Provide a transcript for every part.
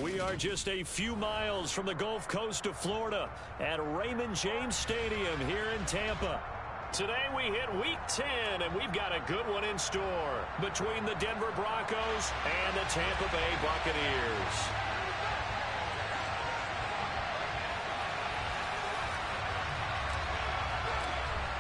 We are just a few miles from the Gulf Coast of Florida at Raymond James Stadium here in Tampa. Today we hit Week 10, and we've got a good one in store between the Denver Broncos and the Tampa Bay Buccaneers.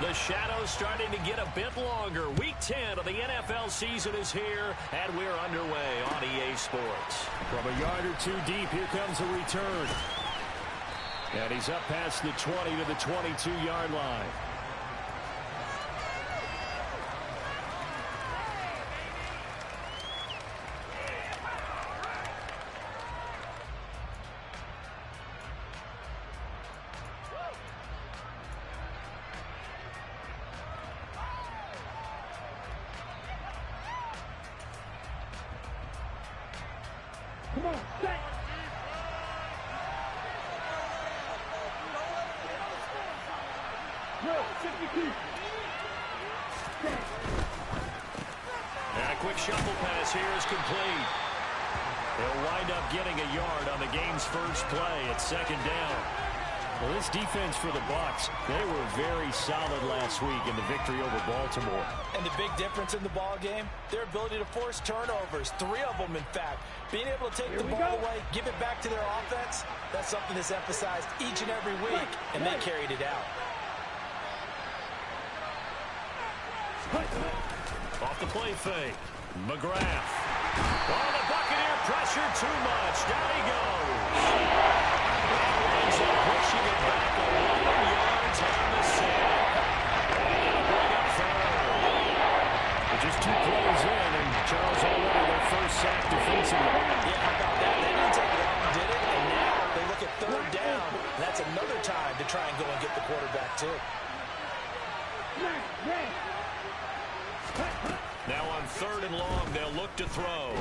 The shadow's starting to get a bit longer. Week 10 of the NFL season is here, and we're underway on EA Sports. From a yard or two deep, here comes a return. And he's up past the 20 to the 22-yard line. Come on, set. Drill, 62. And a quick shuffle pass here is complete. They'll wind up getting a yard on the game's first play at second down. Well, this defense for the Bucs, they were very solid last week in the victory over Baltimore. And the big difference in the ball game, their ability to force turnovers, 3 of them in fact. Being able to take the ball away, give it back to their offense, that's something that's emphasized each and every week, and they carried it out. Off the play fake, McGrath. Oh, the Buccaneer pressure too much. Down he goes. Ends up pushing it back 11 yards on the sack. And it'll bring up third. Just 2 plays in, and Charles already their first sack defensively. Yeah, how about that? They didn't take it out and did it, and now they look at third down. That's another time to try and go and get the quarterback, too. Now on 3rd and long, they'll look to throw.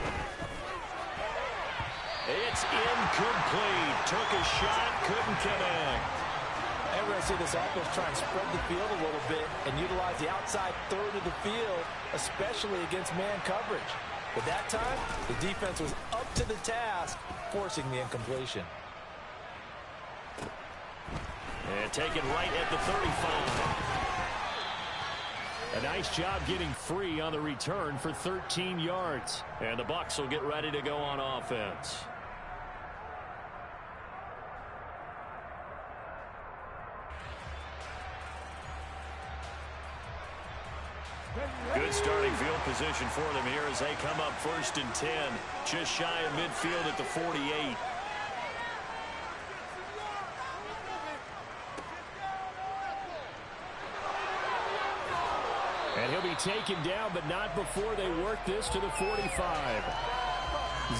It's incomplete. Took a shot, couldn't connect. And we're going to see this offense try and spread the field a little bit and utilize the outside third of the field, especially against man coverage. But that time, the defense was up to the task, forcing the incompletion. And taken right at the 35. A nice job getting free on the return for 13 yards. And the Bucs will get ready to go on offense. Good starting field position for them here as they come up 1st and 10. Just shy of midfield at the 48. And he'll be taken down, but not before they work this to the 45.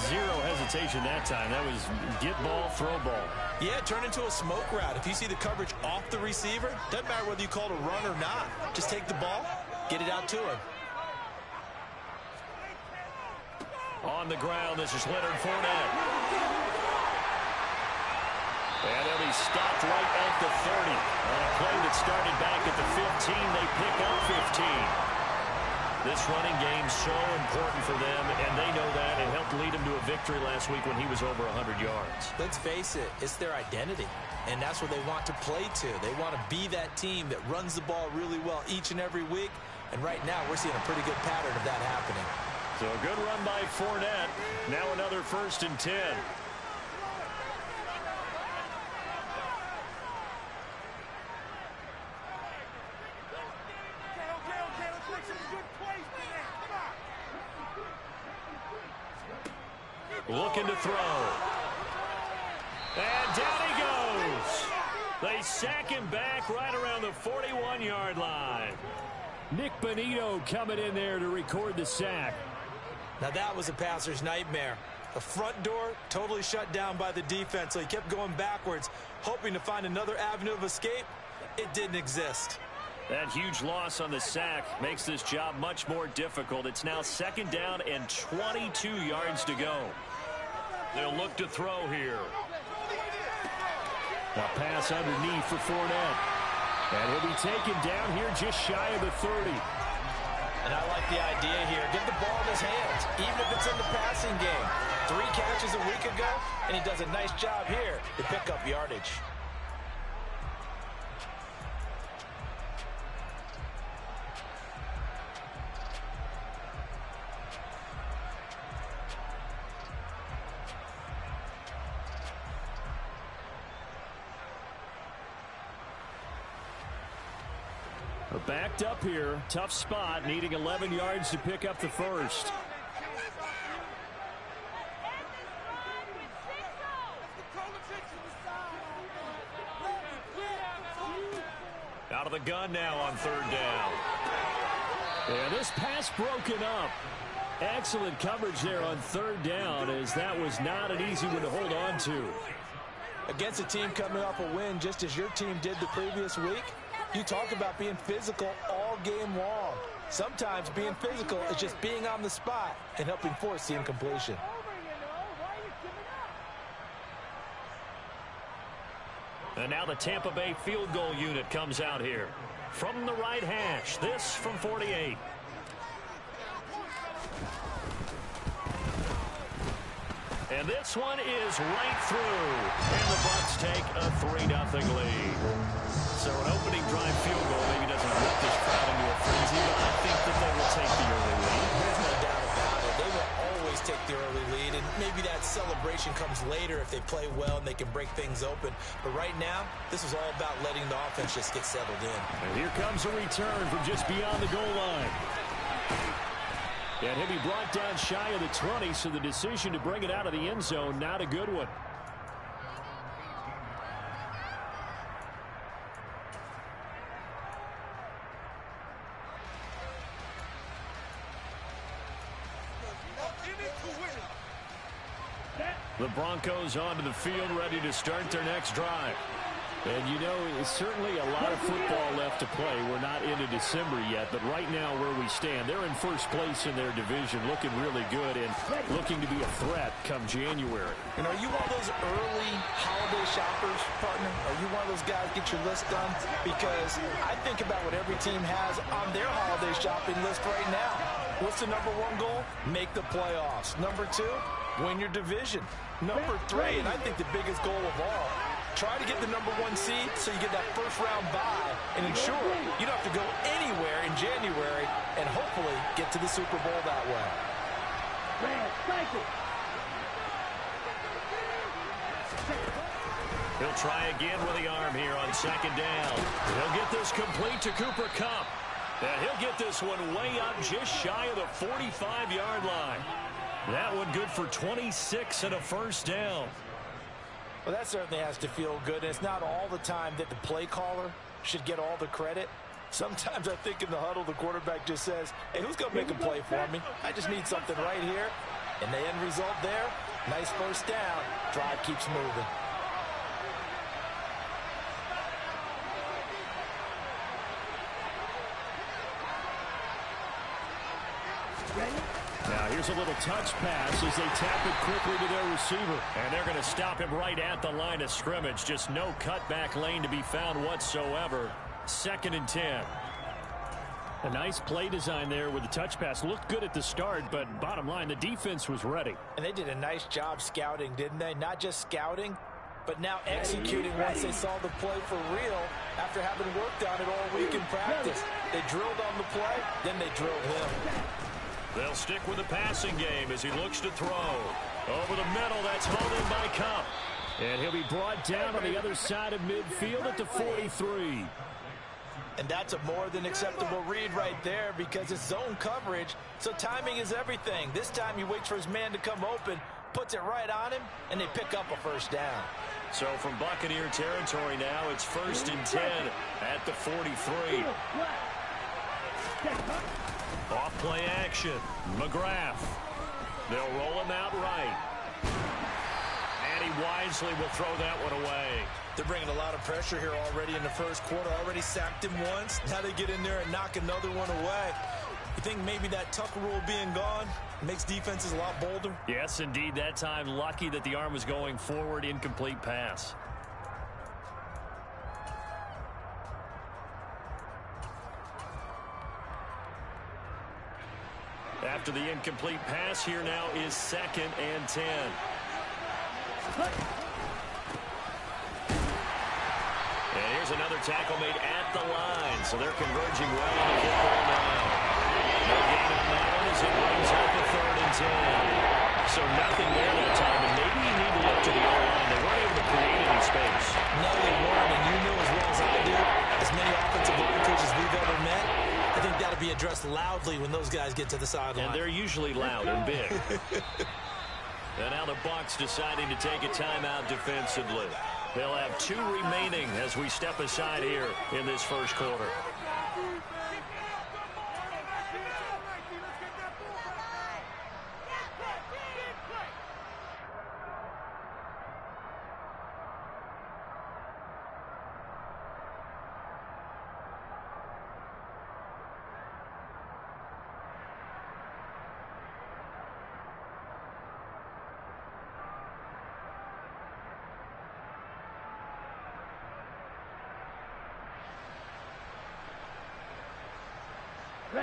Zero hesitation that time. That was get ball, throw ball. Yeah, turn into a smoke route. If you see the coverage off the receiver, doesn't matter whether you call it a run or not. Just take the ball, get it out to him. On the ground, this is Leonard Fournette. And he'll be stopped right at the 30. On a play that started back at the 15, they pick up 15. This running game so important for them, and they know that. It helped lead them to a victory last week when he was over 100 yards. Let's face it, it's their identity, and that's what they want to play to. They want to be that team that runs the ball really well each and every week, and right now we're seeing a pretty good pattern of that happening. So a good run by Fournette. Now another 1st and 10. Looking to throw. And down he goes. They sack him back right around the 41-yard line. Nick Bonito coming in there to record the sack. Now that was a passer's nightmare. The front door totally shut down by the defense, so he kept going backwards, hoping to find another avenue of escape. It didn't exist. That huge loss on the sack makes this job much more difficult. It's now 2nd down and 22 yards to go. They'll look to throw here. A pass underneath for Fournette. And he'll be taken down here just shy of the 30. And I like the idea here. Get the ball in his hands, even if it's in the passing game. 3 catches a week ago, and he does a nice job here to pick up yardage. Backed up here. Tough spot, needing 11 yards to pick up the first. Out of the gun now on 3rd down. And this pass broken up. Excellent coverage there on 3rd down, as that was not an easy one to hold on to. Against a team coming off a win just as your team did the previous week, you talk about being physical all game long. Sometimes being physical is just being on the spot and helping force the incompletion. And now the Tampa Bay field goal unit comes out here. From the right hash, this from 48. And this one is right through. And the Bucs take a 3-0 lead. So an opening drive field goal maybe doesn't whip this crowd into a frenzy, but I think that they will take the early lead. There's no doubt about it. They will always take the early lead, and maybe that celebration comes later if they play well and they can break things open. But right now, this is all about letting the offense just get settled in. And here comes a return from just beyond the goal line. And he'll be brought down shy of the 20, so the decision to bring it out of the end zone, not a good one. The Broncos onto the field, ready to start their next drive. And you know, it's certainly a lot of football left to play. We're not into December yet, but right now where we stand, they're in first place in their division, looking really good and looking to be a threat come January. And are you one of those early holiday shoppers, partner? Are you one of those guys get your list done? Because I think about what every team has on their holiday shopping list right now. What's the #1 goal? Make the playoffs. #2, win your division. #3, and I think the biggest goal of all, try to get the #1 seed so you get that first-round bye and ensure you don't have to go anywhere in January and hopefully get to the Super Bowl that way. He'll try again with the arm here on 2nd down. He'll get this complete to Cooper Kupp. And he'll get this one way up just shy of the 45-yard line. That one good for 26 and a first down. Well, that certainly has to feel good. And it's not all the time that the play caller should get all the credit. Sometimes I think in the huddle, the quarterback just says, hey, who's going to make a play for me? I just need something right here. And the end result there, nice first down. Drive keeps moving. Now here's a little touch pass as they tap it quickly to their receiver. And they're going to stop him right at the line of scrimmage. Just no cutback lane to be found whatsoever. 2nd and 10. A nice play design there with the touch pass. Looked good at the start, but bottom line, the defense was ready. And they did a nice job scouting, didn't they? Not just scouting, but now executing once they saw the play for real after having worked on it all week in practice. They drilled on the play, then they drilled him. They'll stick with the passing game as he looks to throw. Over the middle, that's hauled in by Kupp. And he'll be brought down on the other side of midfield at the 43. And that's a more than acceptable read right there because it's zone coverage, so timing is everything. This time he waits for his man to come open, puts it right on him, and they pick up a first down. So from Buccaneer territory now, it's 1st and 10 at the 43. Off play action. McGrath. They'll roll him out right. And he wisely will throw that one away. They're bringing a lot of pressure here already in the first quarter. Already sacked him once. Now they get in there and knock another one away. You think maybe that Tucker rule being gone makes defenses a lot bolder? Yes, indeed. That time, lucky that the arm was going forward. Incomplete pass. after the incomplete pass. Here now is 2nd and 10. And here's another tackle made at the line. So they're converging well on the football now. No gain on that one as it brings up the 3rd and 10. So nothing there that time. And maybe you need to look to the O-line. They weren't able to create any space. No, they weren't. And you know as well as I do, as many offensive line coaches we've ever met, I think that'll be addressed loudly when those guys get to the sideline. And they're usually loud and big. And now the Bucs deciding to take a timeout defensively. They'll have 2 remaining as we step aside here in this first quarter.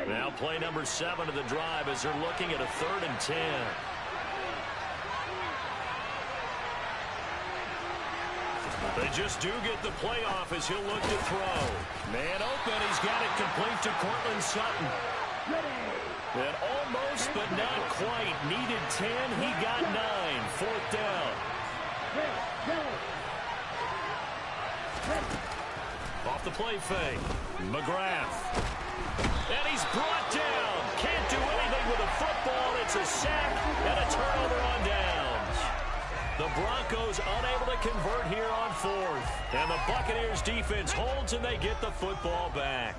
Now play number 7 of the drive as they're looking at a 3rd and 10. They just do get the playoff as he'll look to throw. Man open, he's got it complete to Cortland Sutton. And almost, but not quite. Needed 10, he got 9. 4th down. Off the play fake. McGrath. And he's brought down. Can't do anything with a football. It's a sack and a turnover on downs. The Broncos unable to convert here on 4th. And the Buccaneers defense holds and they get the football back.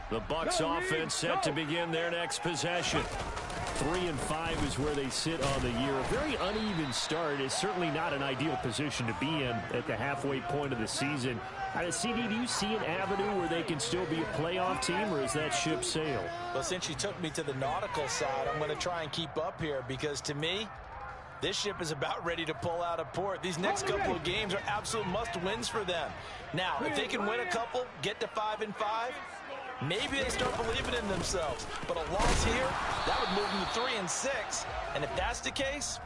The Bucs offense set to begin their next possession. 3-5 is where they sit on the year. A very uneven start is certainly not an ideal position to be in at the halfway point of the season. CD, do you see an avenue where they can still be a playoff team, or is that ship sailed? Well, since you took me to the nautical side, I'm going to try and keep up here because, to me, this ship is about ready to pull out of port. These next couple of games are absolute must-wins for them. Now, if they can win a couple, get to 5-5, maybe they start believing in themselves. But a loss here, that would move them to 3-6. And if that's the case,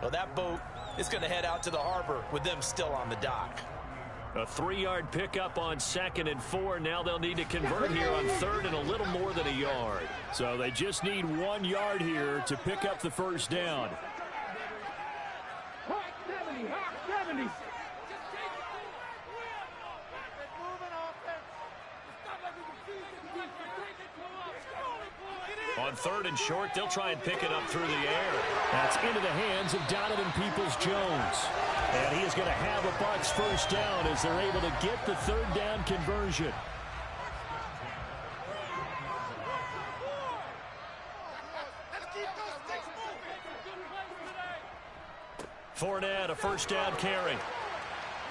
well, that boat is going to head out to the harbor with them still on the dock. A 3-yard pickup on 2nd and 4. Now they'll need to convert here on 3rd and a little more than a yard. So they just need 1 yard here to pick up the first down. Hawk 70, Hawk 70. On 3rd and short, they'll try and pick it up through the air. That's into the hands of Donovan Peoples-Jones. And he is going to have a Bucs first down as they're able to get the 3rd down conversion. Fournette, a first down carry.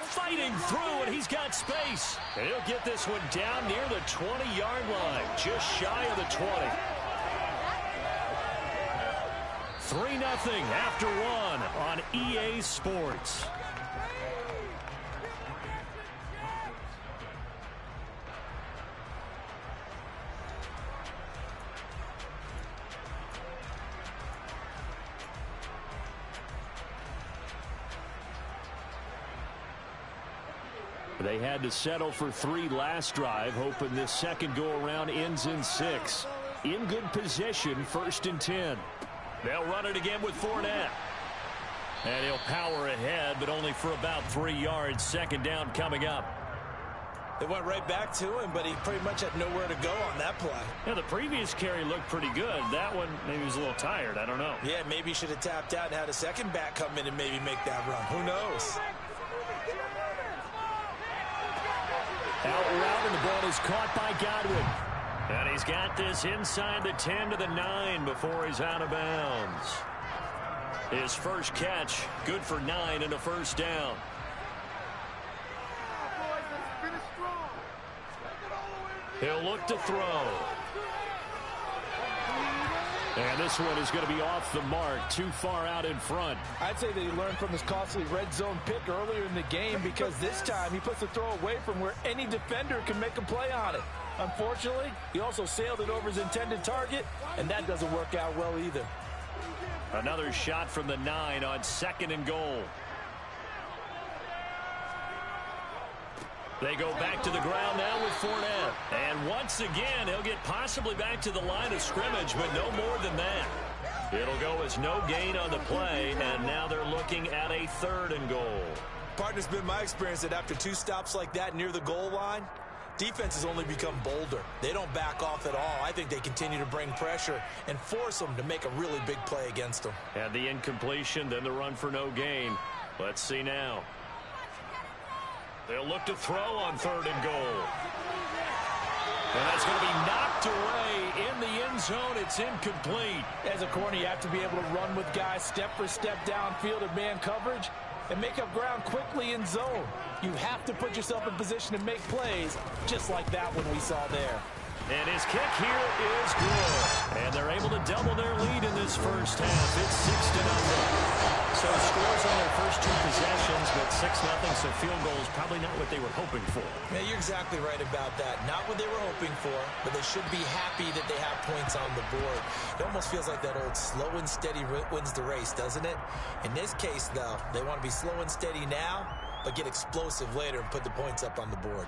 Fighting through, and he's got space. And he'll get this one down near the 20-yard line, just shy of the 20. 3-0 after 1 on EA Sports. They had to settle for 3 last drive, hoping this second go-around ends in 6. In good position, 1st and 10. They'll run it again with Fournette. And he'll power ahead, but only for about 3 yards. 2nd down coming up. They went right back to him, but he pretty much had nowhere to go on that play. Yeah, the previous carry looked pretty good. That one, maybe he was a little tired. I don't know. Yeah, maybe he should have tapped out and had a second back come in and maybe make that run. Who knows? Out route, and the ball is caught by Godwin. And he's got this inside the 10 to the 9 before he's out of bounds. His first catch, good for 9 and a first down. He'll look to throw. And this one is going to be off the mark, too far out in front. I'd say that he learned from his costly red zone pick earlier in the game, because this time he puts the throw away from where any defender can make a play on it. Unfortunately, he also sailed it over his intended target, and that doesn't work out well either. Another shot from the 9 on 2nd and goal. They go back to the ground now with Fournette. And once again, he'll get possibly back to the line of scrimmage, but no more than that. It'll go as no gain on the play, and now they're looking at a 3rd and goal. Partner, it's been my experience that after 2 stops like that near the goal line, defenses only become bolder. They don't back off at all. I think they continue to bring pressure and force them to make a really big play against them. And the incompletion, then the run for no gain. Let's see now. They'll look to throw on 3rd and goal. And that's going to be knocked away in the end zone. It's incomplete. As a corner, you have to be able to run with guys step for step downfield in man coverage and make up ground quickly in zone. You have to put yourself in position to make plays, just like that one we saw there. And his kick here is good. And they're able to double their lead in this first half. It's 6-0. So scores on their first 2 possessions, but 6-0, so field goal is probably not what they were hoping for. Yeah, you're exactly right about that. Not what they were hoping for, but they should be happy that they have points on the board. It almost feels like that old slow and steady wins the race, doesn't it? In this case, though, they want to be slow and steady now, but get explosive later and put the points up on the board.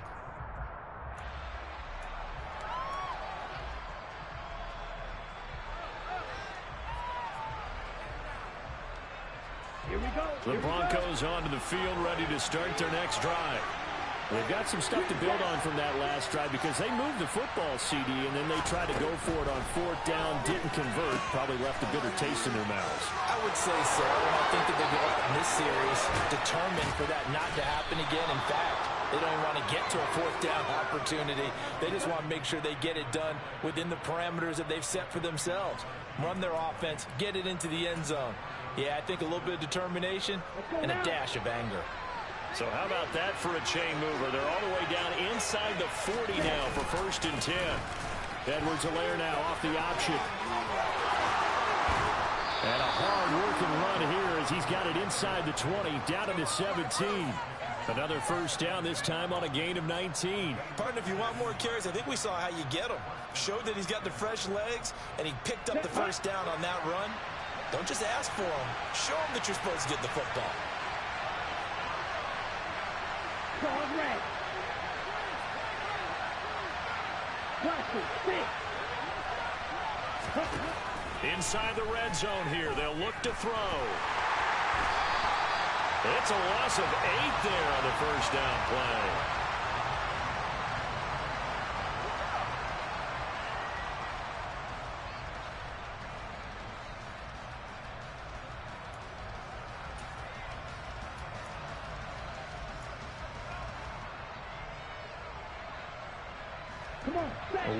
Here we go. The Broncos onto the field, ready to start their next drive. They've got some stuff to build on from that last drive, because they moved the football, CD, and then they tried to go for it on 4th down, didn't convert, probably left a bitter taste in their mouths. I would say so, and I think that they go in this series determined for that not to happen again. In fact, they don't even want to get to a 4th down opportunity. They just want to make sure they get it done within the parameters that they've set for themselves. Run their offense, get it into the end zone. Yeah, I think a little bit of determination and a dash of anger. So how about that for a chain mover? They're all the way down inside the 40 now for 1st and 10. Edwards-Helaire now off the option. And a hard-working run here as he's got it inside the 20, down to the 17. Another first down, this time on a gain of 19. Partner, if you want more carries, I think we saw how you get him. Showed that he's got the fresh legs, and he picked up the first down on that run. Don't just ask for him. Show him that you're supposed to get the football. Call red. Inside the red zone here, they'll look to throw. It's a loss of 8 there on the first down play.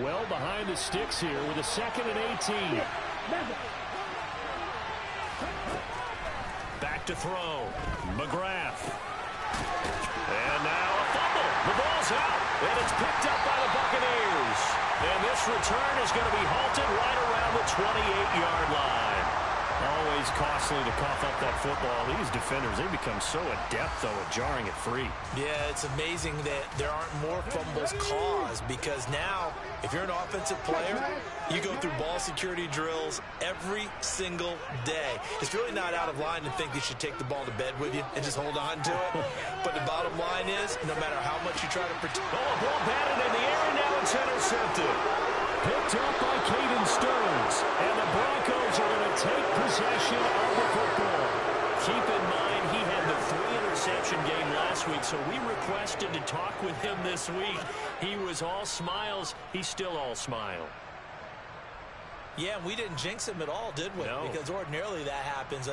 Well behind the sticks here with a 2nd and 18. Back to throw. McGrath. And now a fumble. The ball's out, and it's picked up by the Buccaneers. And this return is going to be halted right around the 28-yard line. Always costly to cough up that football. These defenders, they become so adept, though, at jarring it free. Yeah, it's amazing that there aren't more fumbles caused, because now, if you're an offensive player, you go through ball security drills every single day. It's really not out of line to think you should take the ball to bed with you and just hold on to it. But the bottom line is, no matter how much you try to protect... Oh, a ball batted in the air, and now it's intercepted. Picked up by Caden Stearns. And the Broncos are going to take possession of the football. Keep in mind, he had the 3-interception game last week, so we requested to talk with him this week. He was all smiles. He's still all smile. Yeah, we didn't jinx him at all, did we? No. Because ordinarily that happens.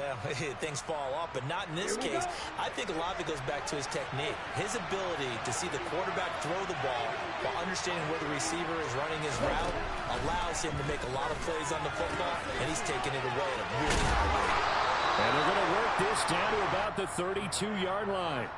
Things fall off, but not in this case. I think a lot of it goes back to his technique. His ability to see the quarterback throw the ball while understanding where the receiver is running his route allows him to make a lot of plays on the football, and he's taking it away at a really high rate. And they're going to work this down to about the 32-yard line.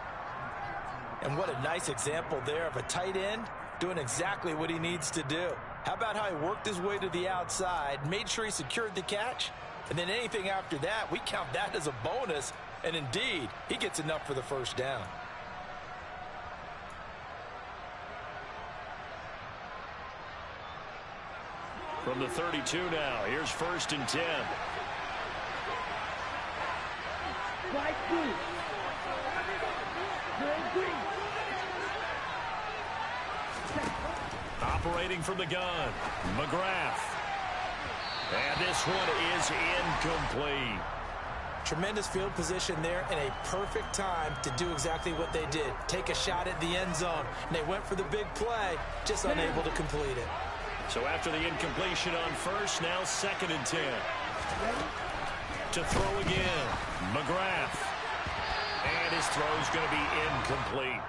And what a nice example there of a tight end doing exactly what he needs to do. How about how he worked his way to the outside, made sure he secured the catch, and then anything after that, we count that as a bonus, and indeed, he gets enough for the first down. From the 32 now, here's 1st and 10. Right through. Green. Operating from the gun, McGrath. And this one is incomplete. Tremendous field position there and a perfect time to do exactly what they did. Take a shot at the end zone. And they went for the big play, just unable to complete it. So after the incompletion on 1st, now 2nd and 10. To throw again, McGrath. And his throw's going to be incomplete.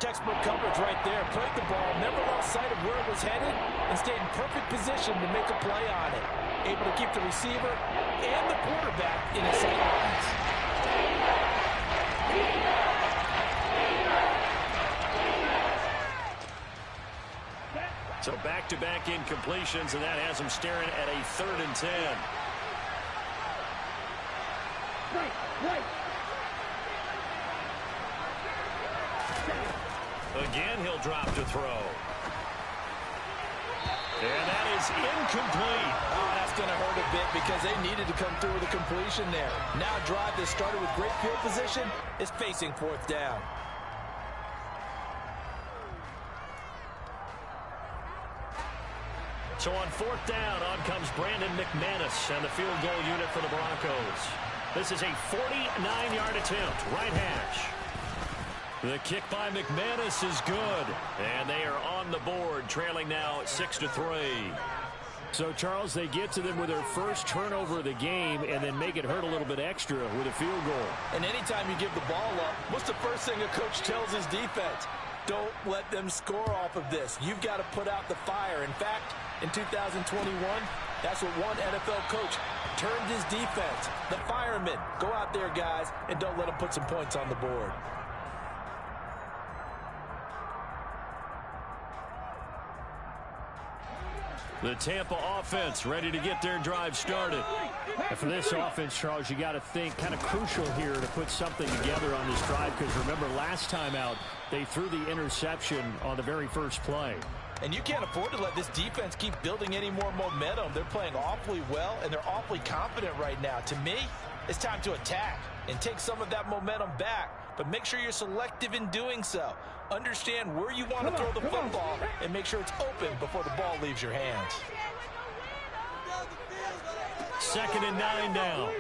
Textbook coverage right there. Played the ball, never lost sight of where it was headed, and stayed in perfect position to make a play on it. Able to keep the receiver and the quarterback in his sight lines. So back-to-back incompletions, and that has him staring at a 3rd and 10. Right. Again, he'll drop to throw. And that is incomplete. Oh, that's going to hurt a bit because they needed to come through with a completion there. Now a drive that started with great field position is facing 4th down. So on 4th down, on comes Brandon McManus and the field goal unit for the Broncos. This is a 49-yard attempt, right hash. The kick by McManus is good, and they are on the board, trailing now 6-3. So, Charles, they get to them with their first turnover of the game and then make it hurt a little bit extra with a field goal. And anytime you give the ball up, what's the first thing a coach tells his defense? Don't let them score off of this. You've got to put out the fire. In fact, in 2021, that's what one NFL coach turned his defense. The firemen. Go out there, guys, and don't let them put some points on the board. The Tampa offense ready to get their drive started. And for this offense, Charles, you got to think kind of crucial here to put something together on this drive, because remember last time out they threw the interception on the very first play. And you can't afford to let this defense keep building any more momentum. They're playing awfully well, and they're awfully confident right now. To me, it's time to attack and take some of that momentum back, but make sure you're selective in doing so. Understand where you want to throw the football and make sure it's open before the ball leaves your hands. 2nd and 9 now.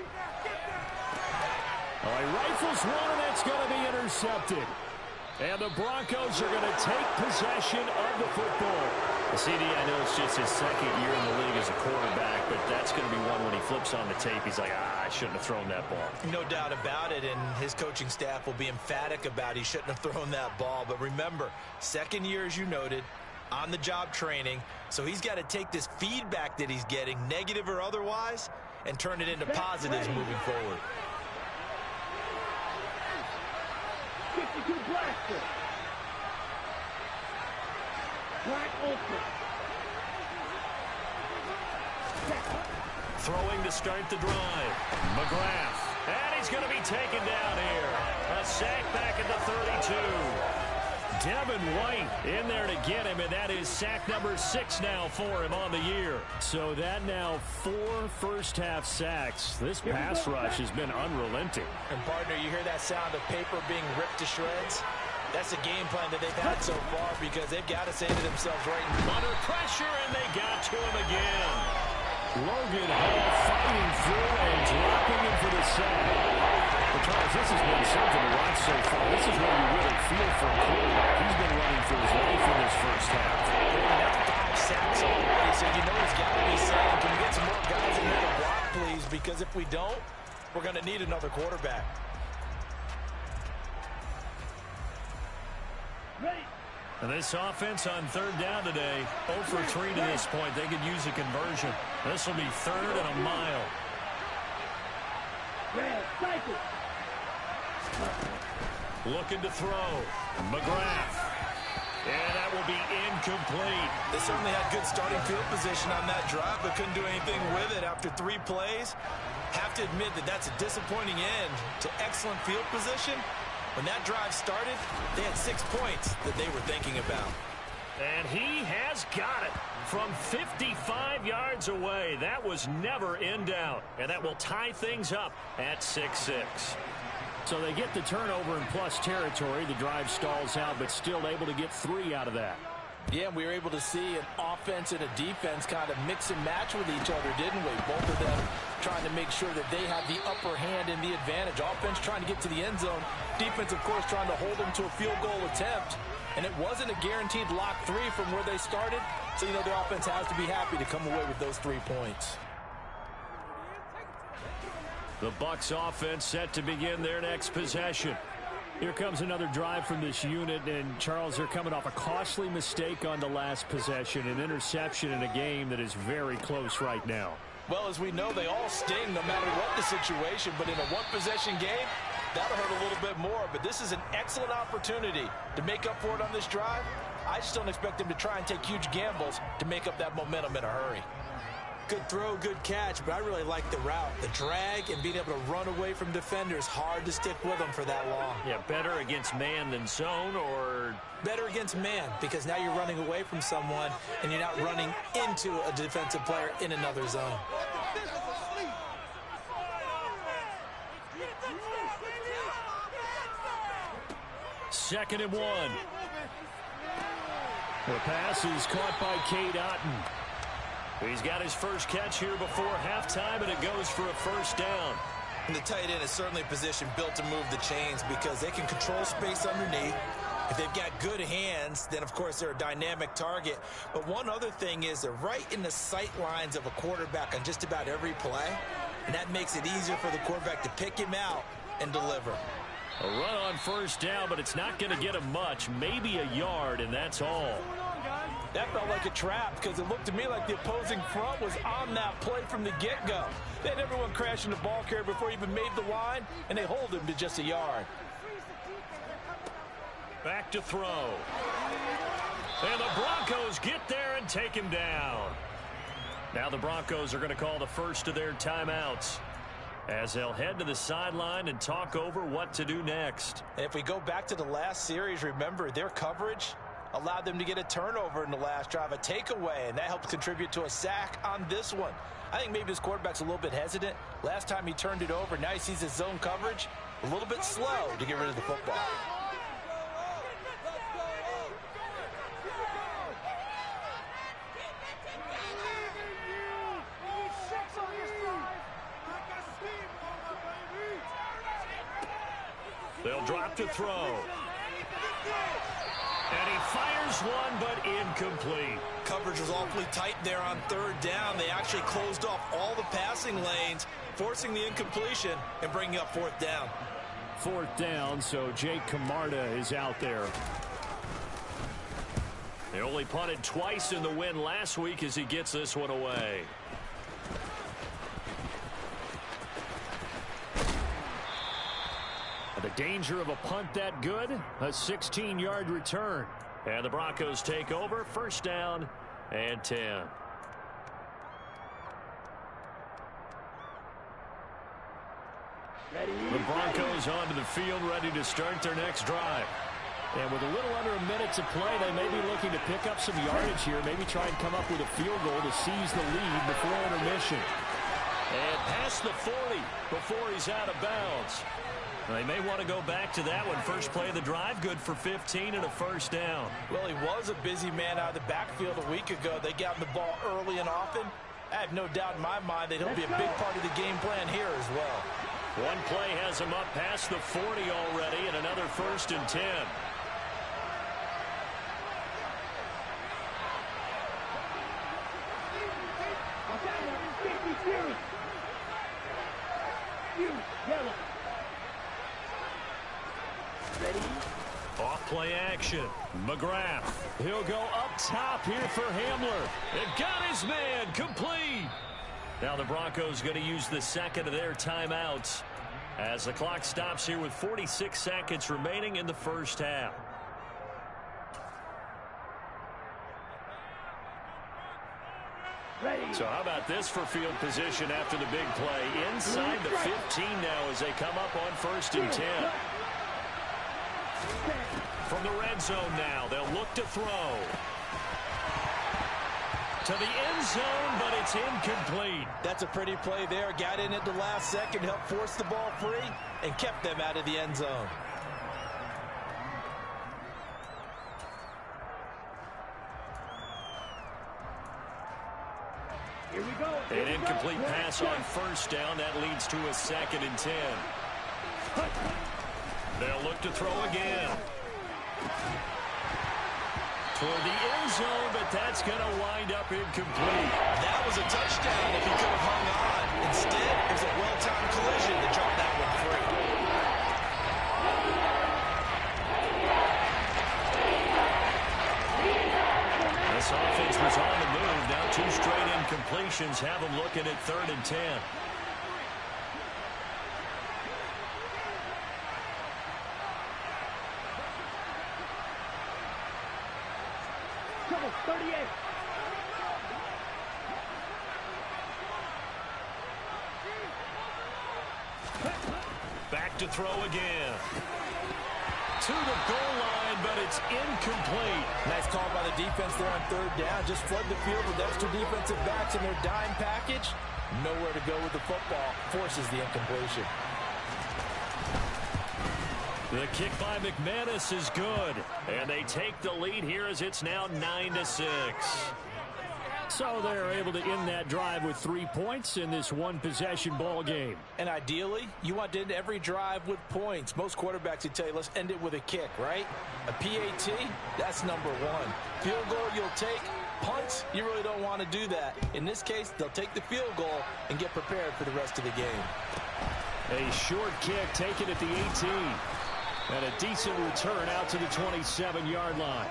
All right, rifles one, and that's going to be intercepted. And the Broncos are going to take possession of the football. CD, I know it's just his 2nd year in the league as a quarterback, but that's going to be one when he flips on the tape. He's like, I shouldn't have thrown that ball. No doubt about it, and his coaching staff will be emphatic about he shouldn't have thrown that ball. But remember, 2nd year, as you noted, on-the-job training, so he's got to take this feedback that he's getting, negative or otherwise, and turn it into positives moving forward. 52 blaster. Black open. Throwing to start the drive. McGrath. And he's going to be taken down here. A sack back at the 32. Devin White in there to get him, and that is sack number 6 now for him on the year. So that now 4 first-half sacks. This pass rush has been unrelenting. And, partner, you hear that sound of paper being ripped to shreds? That's the game plan that they've had so far because they've got to say to themselves right now. Under pressure, and they got to him again. Logan Hall fighting through and dropping him for the sack. But Charles, this has been something to watch so far. This is where you really feel for a quarterback. He's been running for his life in this first half. That's 5 sacks already, so you know he's got to be saying, can we get some more guys in here to block, please? Because if we don't, we're going to need another quarterback. Ready. And this offense on 3rd down today, 0 for 3 to this point. They could use a conversion. This will be 3rd and a mile. Red, cycle. Looking to throw. McGrath. And that will be incomplete. They certainly had good starting field position on that drive, but couldn't do anything with it after 3 plays. Have to admit that that's a disappointing end to excellent field position. When that drive started, they had 6 points that they were thinking about. And he has got it from 55 yards away. That was never in doubt. And that will tie things up at 6-6. So they get the turnover in plus territory. The drive stalls out, but still able to get 3 out of that. Yeah, we were able to see an offense and a defense kind of mix and match with each other, didn't we? Both of them trying to make sure that they have the upper hand and the advantage. Offense trying to get to the end zone. Defense, of course, trying to hold them to a field goal attempt. And it wasn't a guaranteed lock 3 from where they started. So, you know, the offense has to be happy to come away with those 3 points. The Bucs offense set to begin their next possession. Here comes another drive from this unit, and Charles, they're coming off a costly mistake on the last possession, an interception in a game that is very close right now. Well, as we know, they all sting no matter what the situation, but in a one-possession game, that'll hurt a little bit more. But this is an excellent opportunity to make up for it on this drive. I just don't expect them to try and take huge gambles to make up that momentum in a hurry. Good throw, good catch, but I really like the route. The drag and being able to run away from defenders, hard to stick with them for that long. Yeah, better against man than zone, or better against man, because now you're running away from someone and you're not running into a defensive player in another zone. Second and 1. The pass is caught by Cade Otton. He's got his first catch here before halftime, and it goes for a first down. And the tight end is certainly a position built to move the chains because they can control space underneath. If they've got good hands, then, of course, they're a dynamic target. But one other thing is they're right in the sight lines of a quarterback on just about every play, and that makes it easier for the quarterback to pick him out and deliver. A run on first down, but it's not going to get him much, maybe a yard, and that's all. That felt like a trap because it looked to me like the opposing front was on that play from the get-go. They had everyone crashing the ball carrier before he even made the line, and they hold him to just a yard. Back to throw. And the Broncos get there and take him down. Now the Broncos are going to call the first of their timeouts as they'll head to the sideline and talk over what to do next. And if we go back to the last series, remember their coverage allowed them to get a turnover in the last drive, a takeaway, and that helped contribute to a sack on this one. I think maybe this quarterback's a little bit hesitant. Last time he turned it over, now he sees his zone coverage a little bit slow to get rid of the football. They'll drop to throw. And he fires one, but incomplete. Coverage was awfully tight there on third down. They actually closed off all the passing lanes, forcing the incompletion and bringing up fourth down. Fourth down, so Jake Camarda is out there. They only punted twice in the win last week as he gets this one away. The danger of a punt that good, a 16-yard return. And the Broncos take over, first down and 10. The Broncos onto the field, ready to start their next drive. And with a little under a minute to play, they may be looking to pick up some yardage here, maybe try and come up with a field goal to seize the lead before intermission. And past the 40 before he's out of bounds. They may want to go back to that one. First play of the drive, good for 15 and a first down. Well, he was a busy man out of the backfield a week ago. They got him the ball early and often. I have no doubt in my mind that he'll be a big part of the game plan here as well. One play has him up past the 40 already, and another first and 10. Off play action. McGrath. He'll go up top here for Hamler. It got his man complete. Now the Broncos going to use the second of their timeouts as the clock stops here with 46 seconds remaining in the first half. So how about this for field position after the big play? Inside the 15 now as they come up on 1st and 10. From the red zone now, they'll look to throw. To the end zone, but it's incomplete. That's a pretty play there. Got in at the last second, helped force the ball free, and kept them out of the end zone. Here we go. An incomplete pass on 1st down. That leads to a 2nd and 10. They'll look to throw again. Toward the end zone, but that's going to wind up incomplete. That was a touchdown if he could have hung on. Instead, it was a well-timed collision to drop that one free. This offense was on the move. Now 2 straight incompletions have them looking at 3rd and 10. Trouble, 38. Back to throw again. To the goal line, but it's incomplete. Nice call by the defense there on 3rd down. Just flood the field with extra defensive backs in their dime package. Nowhere to go with the football. Forces the incompletion. The kick by McManus is good. And they take the lead here as it's now 9-6. So they're able to end that drive with 3 points in this one-possession ball game. And ideally, you want to end every drive with points. Most quarterbacks would tell you, let's end it with a kick, right? A PAT, that's number 1. Field goal you'll take. Punts, you really don't want to do that. In this case, they'll take the field goal and get prepared for the rest of the game. A short kick taken at the 18. And a decent return out to the 27-yard line.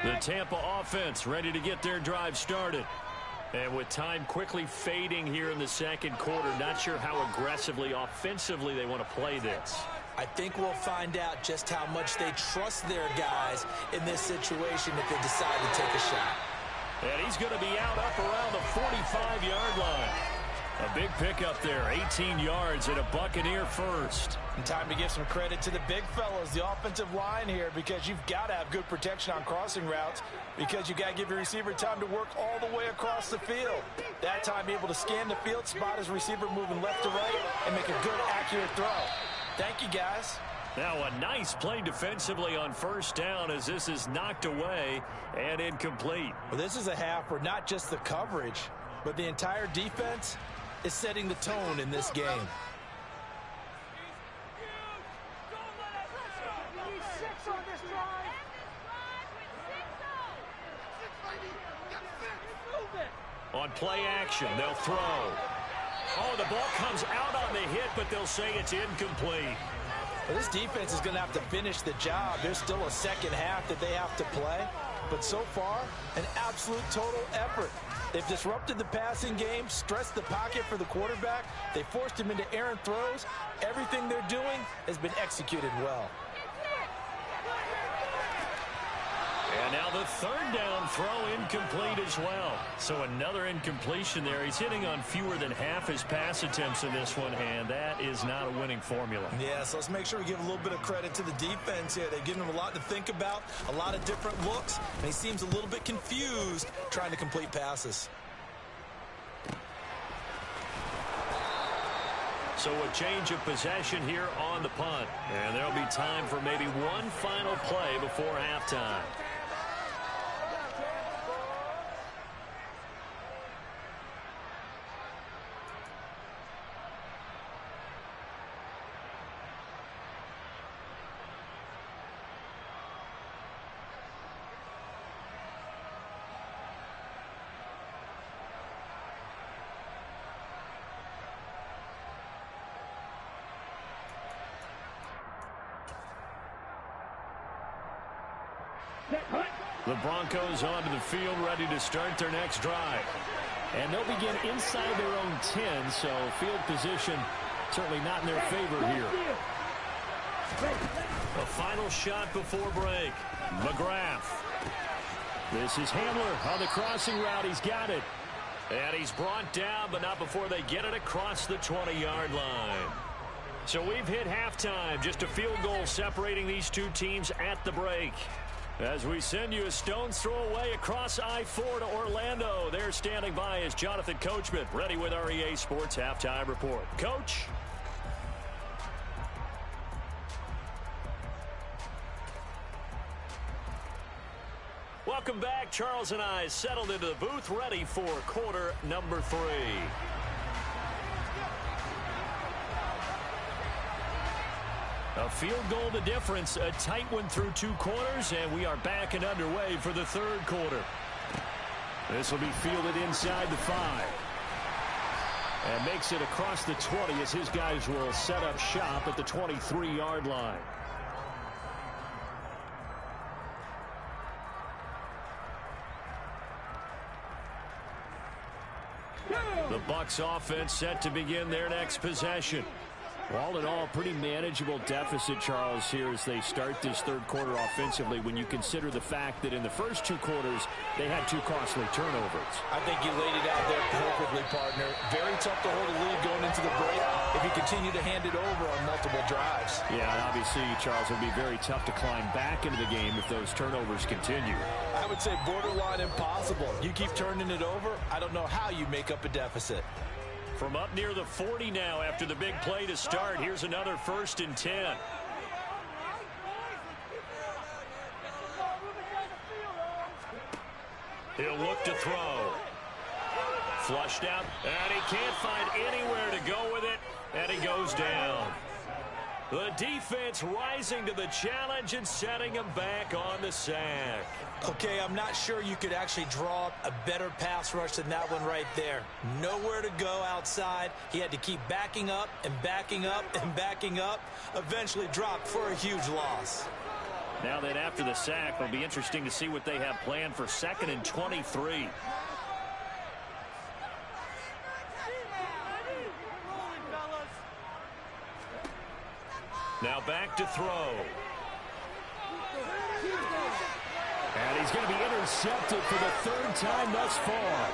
The Tampa offense ready to get their drive started. And with time quickly fading here in the 2nd quarter, not sure how aggressively, offensively they want to play this. I think we'll find out just how much they trust their guys in this situation if they decide to take a shot. And he's going to be out up around the 45-yard line. A big pickup there, 18 yards and a Buccaneer first. And time to give some credit to the big fellas, the offensive line here, because you've got to have good protection on crossing routes because you got to give your receiver time to work all the way across the field. That time able to scan the field, spot his receiver moving left to right, and make a good, accurate throw. Thank you, guys. Now a nice play defensively on 1st down as this is knocked away and incomplete. Well, this is a half where not just the coverage, but the entire defense is setting the tone in this game. On play action, they'll throw. Oh, the ball comes out on the hit, but they'll say it's incomplete. Well, this defense is going to have to finish the job. There's still a 2nd half that they have to play. But so far, an absolute total effort. They've disrupted the passing game, stressed the pocket for the quarterback. They forced him into errant throws. Everything they're doing has been executed well. And now the 3rd down throw incomplete as well. So another incompletion there. He's hitting on fewer than half his pass attempts in this one, and that is not a winning formula. Yeah, so let's make sure we give a little bit of credit to the defense here. They've given him a lot to think about, a lot of different looks, and he seems a little bit confused trying to complete passes. So a change of possession here on the punt. And there'll be time for maybe one final play before halftime. The Broncos onto the field ready to start their next drive. And they'll begin inside their own 10, so field position certainly not in their favor here. The final shot before break. McGrath. This is Hamler on the crossing route. He's got it. And he's brought down, but not before they get it across the 20-yard line. So we've hit halftime. Just a field goal separating these two teams at the break. As we send you a stone's throw away across I-4 to Orlando. There standing by is Jonathan Coachman, ready with our EA Sports Halftime Report. Coach? Welcome back. Charles and I settled into the booth, ready for quarter number 3. A field goal the difference, a tight one through 2 quarters, and we are back and underway for the 3rd quarter. This will be fielded inside the 5. And makes it across the 20 as his guys will set up shop at the 23-yard line. The Bucs offense set to begin their next possession. All in all, pretty manageable deficit, Charles, here as they start this 3rd quarter offensively when you consider the fact that in the first 2 quarters, they had 2 costly turnovers. I think you laid it out there perfectly, partner. Very tough to hold a lead going into the break if you continue to hand it over on multiple drives. Yeah, and obviously, Charles, it would be very tough to climb back into the game if those turnovers continue. I would say borderline impossible. You keep turning it over, I don't know how you make up a deficit. From up near the 40 now after the big play to start, here's another 1st and 10. He'll look to throw. Flushed out, and he can't find anywhere to go with it, and he goes down. The defense rising to the challenge and setting him back on the sack. Okay, I'm not sure you could actually draw up a better pass rush than that one right there. Nowhere to go outside. He had to keep backing up and backing up and backing up. Eventually dropped for a huge loss. Now then, after the sack, it'll be interesting to see what they have planned for 2nd and 23. Now back to throw. And he's going to be intercepted for the 3rd time thus far.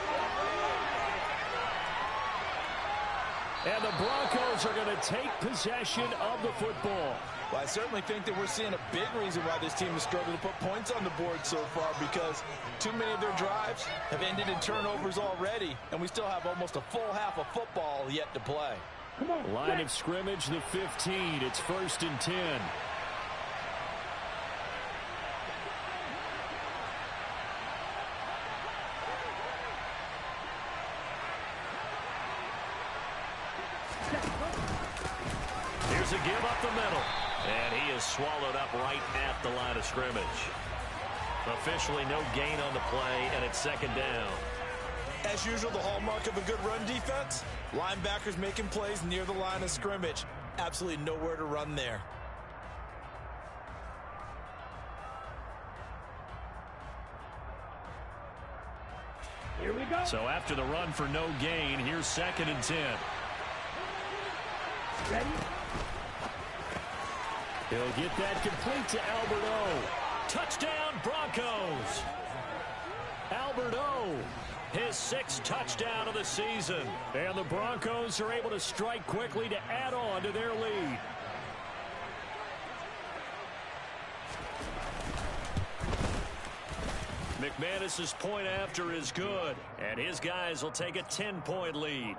And the Broncos are going to take possession of the football. Well, I certainly think that we're seeing a big reason why this team has struggled to put points on the board so far, because too many of their drives have ended in turnovers already, and we still have almost a full half of football yet to play. Line of scrimmage, the 15. It's 1st and 10. Here's a give up the middle. And he is swallowed up right at the line of scrimmage. Officially no gain on the play, and it's 2nd down. As usual, the hallmark of a good run defense, linebackers making plays near the line of scrimmage. Absolutely nowhere to run there. Here we go. So after the run for no gain, here's 2nd and 10. Ready? He'll get that complete to Albert O. Touchdown, Broncos. Albert O, his 6th touchdown of the season. And the Broncos are able to strike quickly to add on to their lead. McManus's point after is good, and his guys will take a 10-point lead.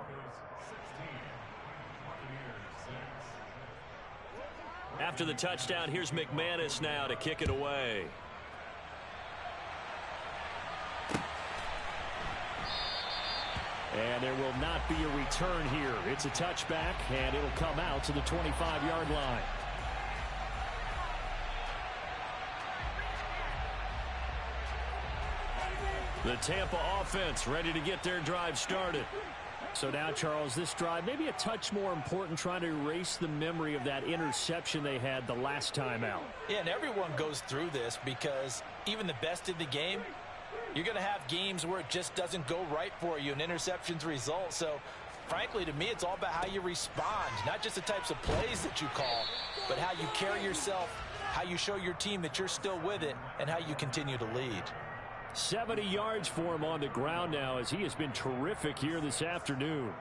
After the touchdown, here's McManus now to kick it away. And there will not be a return here. It's a touchback, and it'll come out to the 25-yard line. The Tampa offense ready to get their drive started. So now, Charles, this drive maybe a touch more important, trying to erase the memory of that interception they had the last time out. Yeah, and everyone goes through this because even the best in the game You're going to have games where it just doesn't go right for you, and interceptions result. So, frankly, to me, it's all about how you respond, not just the types of plays that you call, but how you carry yourself, how you show your team that you're still with it, and how you continue to lead. 70 yards for him on the ground now as he has been terrific here this afternoon.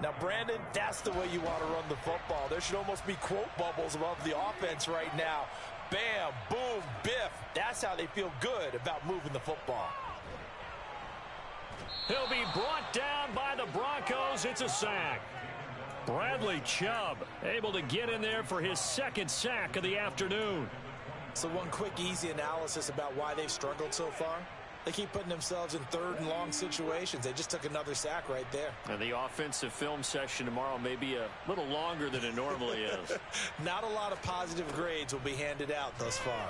Now, Brandon, that's the way you want to run the football. There should almost be quote bubbles above the offense right now. Bam, boom, biff. That's how they feel good about moving the football. He'll be brought down by the Broncos. It's a sack. Bradley Chubb able to get in there for his second sack of the afternoon. So one quick, easy analysis about why they've struggled so far. They keep putting themselves in third and long situations. They just took another sack right there. And the offensive film session tomorrow may be a little longer than it normally is. Not a lot of positive grades will be handed out thus far.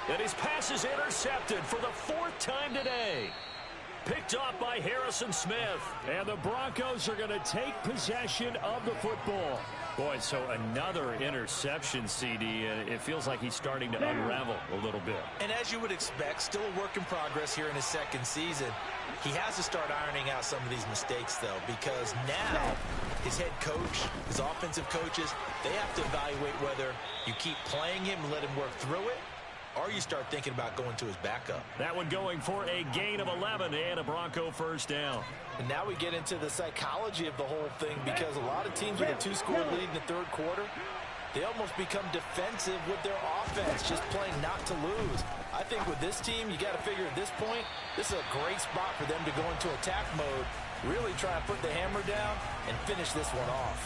And his pass is intercepted for the fourth time today. Picked off by Harrison Smith. And the Broncos are going to take possession of the football. Boy, so another interception, CD. It feels like he's starting to unravel a little bit. And as you would expect, still a work in progress here in his second season. He has to start ironing out some of these mistakes, though, because now his head coach, his offensive coaches, they have to evaluate whether you keep playing him and let him work through it, or you start thinking about going to his backup. That one going for a gain of 11 and a Bronco first down. And now we get into the psychology of the whole thing, because a lot of teams with a two-score lead in the third quarter, they almost become defensive with their offense, just playing not to lose. I think with this team, you got to figure at this point, this is a great spot for them to go into attack mode, really try to put the hammer down and finish this one off.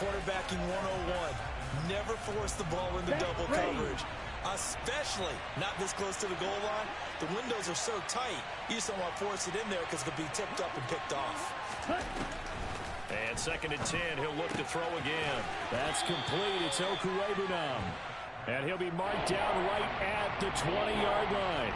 Quarterbacking 101, never force the ball into double coverage. Especially not this close to the goal line. The windows are so tight, you just don't want to force it in there because it could be tipped up and picked off. And 2nd and 10, he'll look to throw again. That's complete. It's Okuwebunam. And he'll be marked down right at the 20-yard line.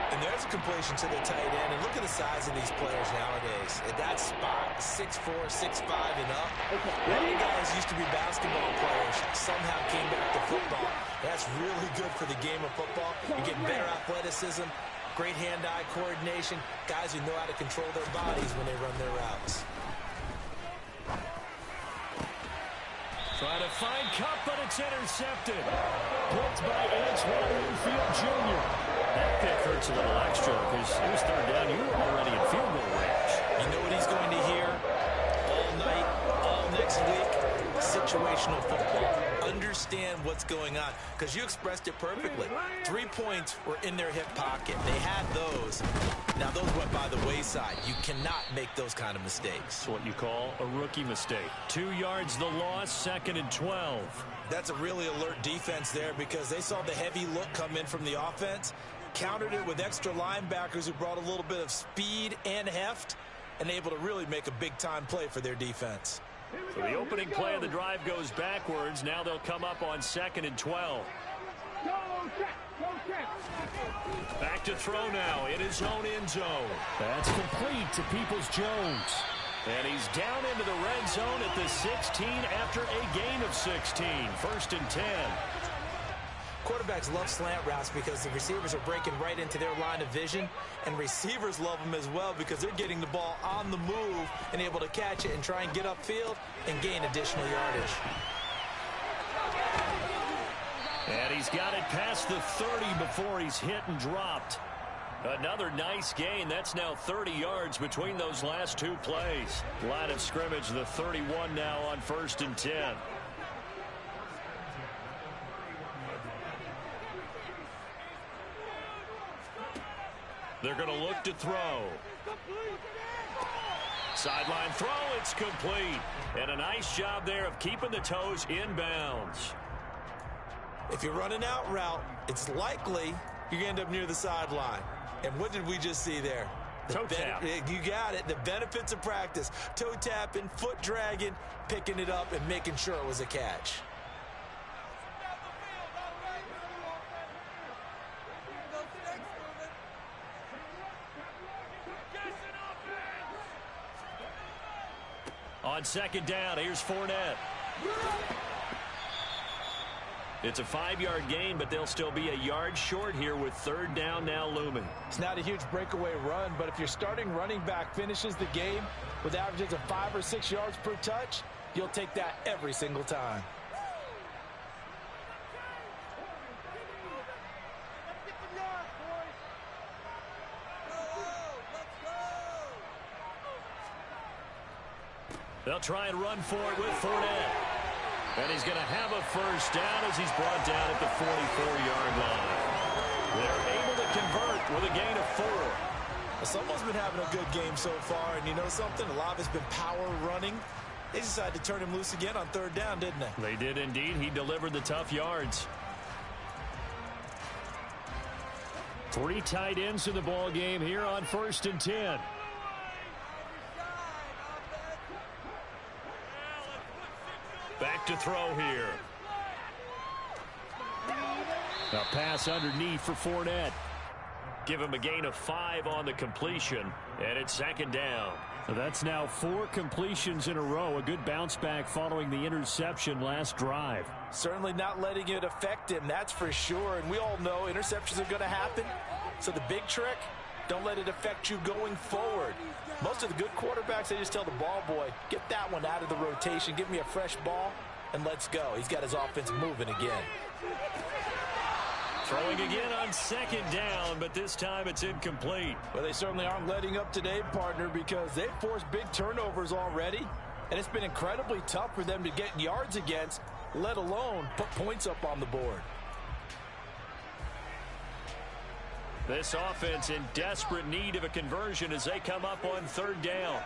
And there's a completion to the tight end. And look at the size of these players nowadays. At that spot, 6'4", 6'5", and up. A lot of guys used to be basketball players, somehow came back to football. That's really good for the game of football. You get better athleticism, great hand-eye coordination, guys who know how to control their bodies when they run their routes. Trying to find Cup, but it's intercepted. Blocked by Antoine Winfield Jr. That pick hurts a little extra because it was third down. You were already in field goal range. You know what he's going to hear all night, all next week? Situational football. Understand what's going on, because you expressed it perfectly. 3 points were in their hip pocket. They had those. Now those went by the wayside. You cannot make those kind of mistakes. That's what you call a rookie mistake. 2 yards the loss, 2nd and 12. That's a really alert defense there, because they saw the heavy look come in from the offense, countered it with extra linebackers who brought a little bit of speed and heft, and able to really make a big-time play for their defense. So the opening play of the drive goes backwards. Now they'll come up on 2nd and 12. Back to throw now in his own end zone. That's complete to Peoples-Jones. And he's down into the red zone at the 16 after a gain of 16. 1st and 10. Quarterbacks love slant routes because the receivers are breaking right into their line of vision, and receivers love them as well because they're getting the ball on the move and able to catch it and try and get upfield and gain additional yardage. And he's got it past the 30 before he's hit and dropped. Another nice gain. That's now 30 yards between those last two plays. Line of scrimmage, the 31 now on 1st and 10. They're going to look to throw. Sideline throw, it's complete. And a nice job there of keeping the toes inbounds. If you're running out route, it's likely you're going to end up near the sideline. And what did we just see there? Toe tap. You got it. The benefits of practice. Toe tapping, foot dragging, picking it up, and making sure it was a catch. On 2nd down, here's Fournette. It's a 5-yard gain, but they'll still be a yard short here with third down now looming. It's not a huge breakaway run, but if your starting running back finishes the game with averages of 5 or 6 yards per touch, you'll take that every single time. They'll try and run for it with Fournette. And he's going to have a first down as he's brought down at the 44-yard line. They're able to convert with a gain of 4. Well, someone's been having a good game so far, and you know something? A lot of it's been power running. They decided to turn him loose again on third down, didn't they? They did indeed. He delivered the tough yards. 3 tight ends in the ball game here on 1st and 10. Back to throw here. A pass underneath for Fournette. Give him a gain of 5 on the completion, and it's 2nd down. So that's now 4 completions in a row. A good bounce back following the interception last drive. Certainly not letting it affect him, that's for sure. And we all know interceptions are going to happen. So the big trick, don't let it affect you going forward. Most of the good quarterbacks, they just tell the ball boy, get that one out of the rotation, give me a fresh ball, and let's go. He's got his offense moving again. Throwing again on 2nd down, but this time it's incomplete. Well, they certainly aren't letting up today, partner, because they've forced big turnovers already, and it's been incredibly tough for them to get yards against, let alone put points up on the board. This offense in desperate need of a conversion as they come up on 3rd down.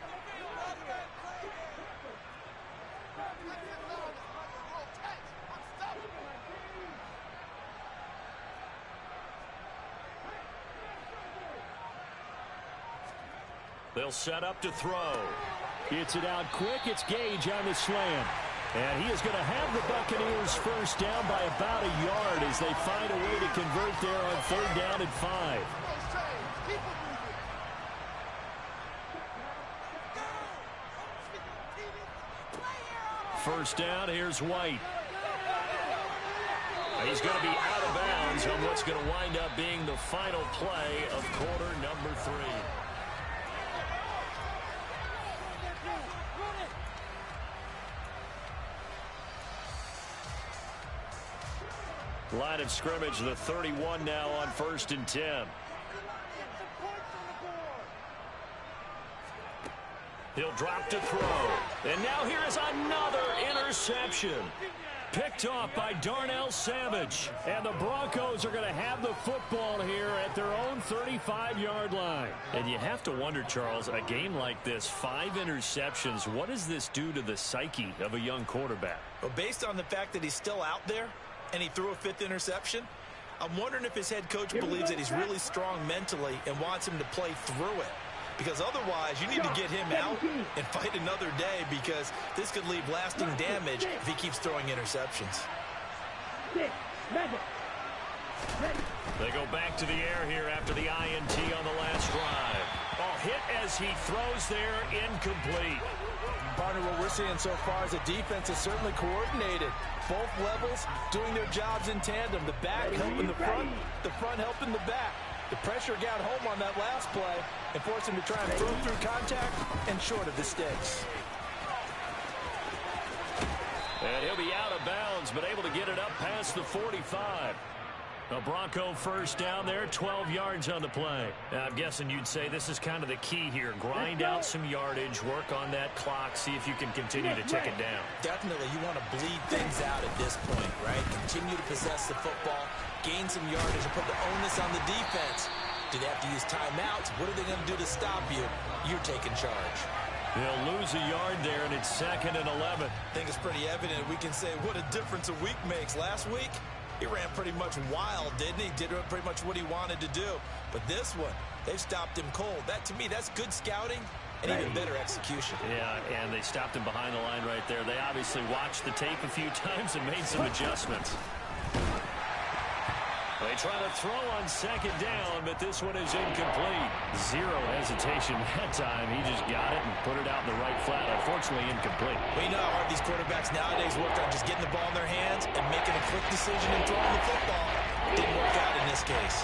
They'll set up to throw. Gets it out quick. It's Gage on the slant. And he is going to have the Buccaneers first down by about a yard as they find a way to convert there on 3rd down and 5. First down, here's White. He's going to be out of bounds on what's going to wind up being the final play of quarter number 3. Line of scrimmage, the 31 now on 1st and 10. He'll drop to throw. And now here is another interception. Picked off by Darnell Savage. And the Broncos are going to have the football here at their own 35-yard line. And you have to wonder, Charles, a game like this, 5 interceptions, what does this do to the psyche of a young quarterback? Well, based on the fact that he's still out there, and he threw a 5th interception, I'm wondering if his head coach believes that he's really strong mentally and wants him to play through it. Because otherwise, you need to get him out and fight another day, because this could leave lasting damage if he keeps throwing interceptions. They go back to the air here after the INT on the last drive. Ball hit as he throws there, incomplete. Partner, what we're seeing so far is the defense is certainly coordinated. Both levels doing their jobs in tandem. The back helping the front helping the back. The pressure got home on that last play and forced him to try and throw through contact and short of the sticks. And he'll be out of bounds, but able to get it up past the 45. A Bronco first down there, 12 yards on the play. Now, I'm guessing you'd say this is kind of the key here. Grind out some yardage, work on that clock, see if you can continue to tick it down. Definitely, you want to bleed things out at this point, right? Continue to possess the football, gain some yardage, and put the onus on the defense. Do they have to use timeouts? What are they going to do to stop you? You're taking charge. They'll lose a yard there, and it's 2nd and 11. I think it's pretty evident. We can say what a difference a week makes. Last week, he ran pretty much wild, didn't he? Did pretty much what he wanted to do. But this one, they've stopped him cold. That, to me, that's good scouting and even better execution. Yeah, and they stopped him behind the line right there. They obviously watched the tape a few times and made some adjustments. They try to throw on second down, but this one is incomplete. Zero hesitation that time. He just got it and put it out in the right flat. Unfortunately, incomplete. We know how hard these quarterbacks nowadays work on just getting the ball in their hands and making a quick decision and throwing the football. Didn't work out in this case.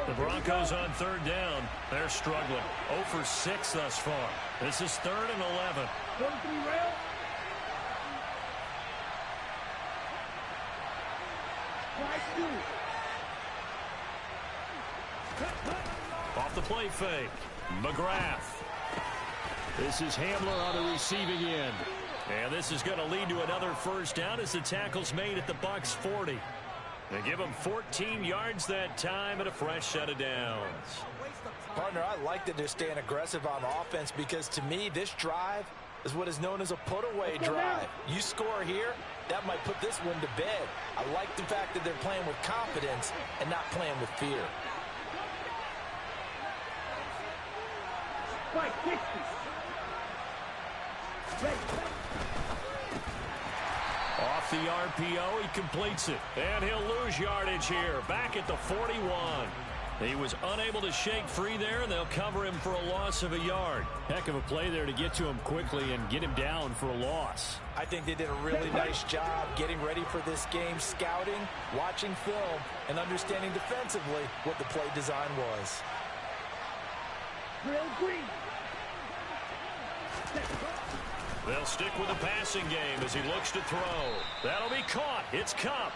The Broncos on third down. They're struggling. 0 for 6 thus far. This is 3rd and 11. 43 rail. Off the play fake. McGrath. This is Hamler on the receiving end. And this is going to lead to another first down as the tackle's made at the Bucs 40. They give him 14 yards that time and a fresh set of downs. Partner, I like that they're staying aggressive on offense because to me, this drive is what is known as a put-away drive. You score here, that might put this one to bed. I like the fact that they're playing with confidence and not playing with fear. Right, 60. Ready. Off the RPO, he completes it. And he'll lose yardage here. Back at the 41. He was unable to shake free there, and they'll cover him for a loss of a yard. Heck of a play there to get to him quickly and get him down for a loss. I think they did a really nice job getting ready for this game, scouting, watching film, and understanding defensively what the play design was. Real green. They'll stick with the passing game as he looks to throw. That'll be caught. It's Kupp.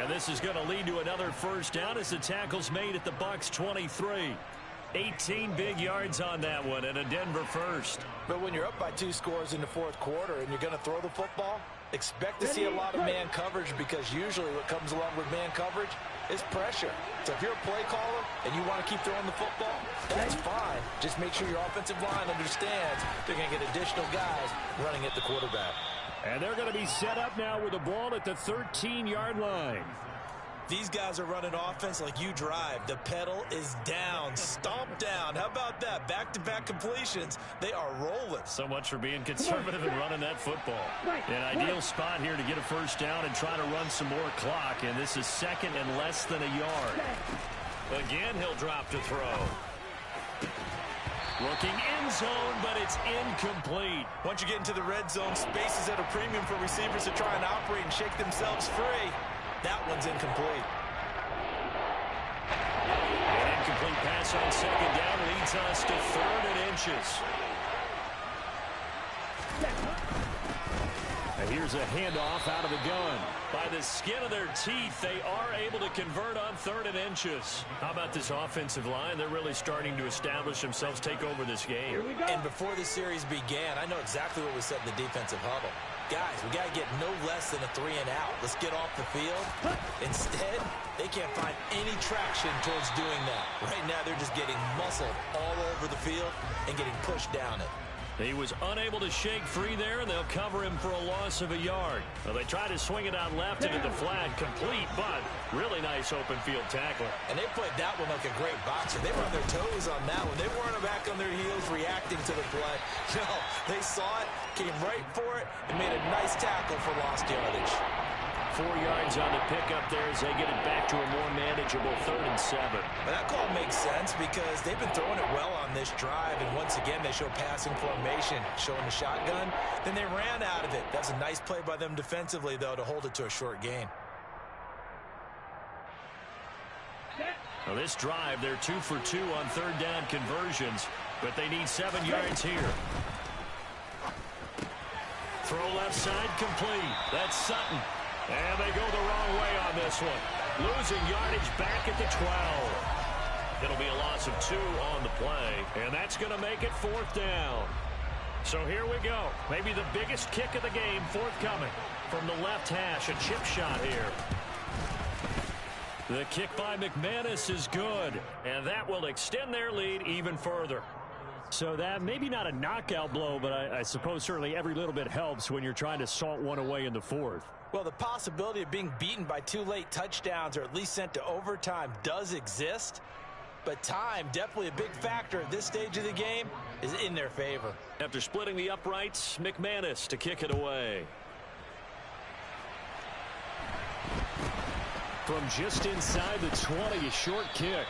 And this is going to lead to another first down as the tackle's made at the Bucs 23. 18 big yards on that one and a Denver first. But when you're up by 2 scores in the fourth quarter and you're going to throw the football, expect to see a lot of man coverage because usually what comes along with man coverage is pressure. So if you're a play caller and you want to keep throwing the football, that's fine. Just make sure your offensive line understands they're going to get additional guys running at the quarterback. And they're going to be set up now with the ball at the 13-yard line. These guys are running offense like you drive. The pedal is down, stomp down. How about that? Back-to-back completions. They are rolling. So much for being conservative and running that football. An ideal spot here to get a first down and try to run some more clock. And this is 2nd and less than a yard. Again, he'll drop to throw. Looking in zone, but it's incomplete. Once you get into the red zone, space is at a premium for receivers to try and operate and shake themselves free. That one's incomplete. An incomplete pass on second down leads us to 3rd and inches. And here's a handoff out of the gun. By the skin of their teeth, they are able to convert on 3rd and inches. How about this offensive line? They're really starting to establish themselves, take over this game. And before the series began, I know exactly what we said in the defensive huddle. Guys, we got to get no less than a 3 and out. Let's get off the field. Instead, they can't find any traction towards doing that. Right now, they're just getting muscled all over the field and getting pushed down it. He was unable to shake free there, and they'll cover him for a loss of a yard. Well, they tried to swing it out left into the flat, complete, but really nice open field tackle. And they played that one like a great boxer. They were on their toes on that one. They weren't back on their heels reacting to the play. No, they saw it, came right for it, and made a nice tackle for lost yardage. 4 yards on the pickup there as they get it back to a more manageable 3rd and 7. But that call makes sense because they've been throwing it well on this drive, and once again they show passing formation, showing the shotgun. Then they ran out of it. That's a nice play by them defensively, though, to hold it to a short gain. Now this drive, they're 2 for 2 on 3rd down conversions, but they need 7 yards here. Throw left side complete. That's Sutton. And they go the wrong way on this one. Losing yardage back at the 12. It'll be a loss of 2 on the play, and that's going to make it 4th down. So here we go. Maybe the biggest kick of the game forthcoming from the left hash. A chip shot here. The kick by McManus is good, and that will extend their lead even further. So that maybe not a knockout blow, but I suppose certainly every little bit helps when you're trying to salt one away in the 4th. Well, the possibility of being beaten by 2 late touchdowns or at least sent to overtime does exist. But time, definitely a big factor at this stage of the game, is in their favor. After splitting the uprights, McManus to kick it away. From just inside the 20, a short kick.